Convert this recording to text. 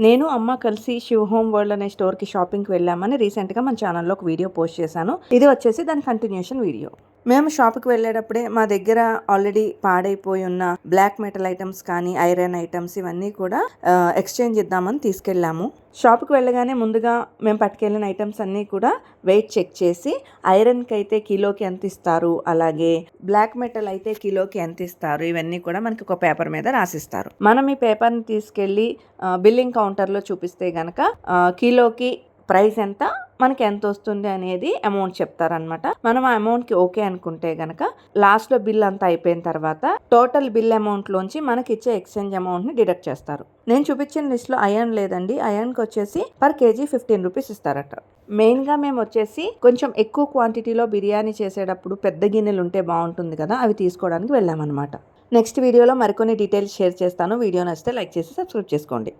నేను అమ్మ కలిసి శివ్ హోమ్ వరల్డ్ అనే స్టోర్కి షాపింగ్కి వెళ్ళామని రీసెంట్గా మన ఛానల్లో ఒక వీడియో పోస్ట్ చేశాను. ఇది వచ్చేసి దాని కంటిన్యూషన్ వీడియో. మేము షాప్కి వెళ్ళేటప్పుడే మా దగ్గర ఆల్రెడీ పాడైపోయి ఉన్న బ్లాక్ మెటల్ ఐటమ్స్ కానీ ఐరన్ ఐటమ్స్ ఇవన్నీ కూడా ఎక్స్చేంజ్ ఇద్దామని తీసుకెళ్ళాము. షాప్కి వెళ్ళగానే ముందుగా మేము పట్టుకెళ్ళిన ఐటమ్స్ అన్నీ కూడా వెయిట్ చెక్ చేసి ఐరన్కి అయితే కిలోకి ఎంత ఇస్తారు, అలాగే బ్లాక్ మెటల్ అయితే కిలోకి ఎంత ఇస్తారు, ఇవన్నీ కూడా మనకి ఒక పేపర్ మీద రాసిస్తారు. మనం ఈ పేపర్ని తీసుకెళ్ళి బిల్లింగ్ కౌంటర్లో చూపిస్తే గనక కిలోకి ప్రైస్ ఎంత, మనకి ఎంత వస్తుంది అనేది అమౌంట్ చెప్తారనమాట. మనం ఆ అమౌంట్కి ఓకే అనుకుంటే గనక లాస్ట్లో బిల్ అంతా అయిపోయిన తర్వాత టోటల్ బిల్ అమౌంట్లోంచి మనకి ఇచ్చే ఎక్స్చేంజ్ అమౌంట్ని డిడక్ట్ చేస్తారు. నేను చూపించిన లిస్ట్లో అయాన్ లేదండి. అయాన్కి వచ్చేసి పర్ కేజీ 15 రూపీస్ ఇస్తారట. మెయిన్గా మేము వచ్చేసి కొంచెం ఎక్కువ క్వాంటిటీలో బిర్యానీ చేసేటప్పుడు పెద్ద గిన్నెలు ఉంటే బాగుంటుంది కదా, అవి తీసుకోవడానికి వెళ్ళామన్నమాట. నెక్స్ట్ వీడియోలో మరికొన్ని డీటెయిల్స్ షేర్ చేస్తాను. వీడియో నచ్చితే లైక్ చేసి సబ్స్క్రైబ్ చేసుకోండి.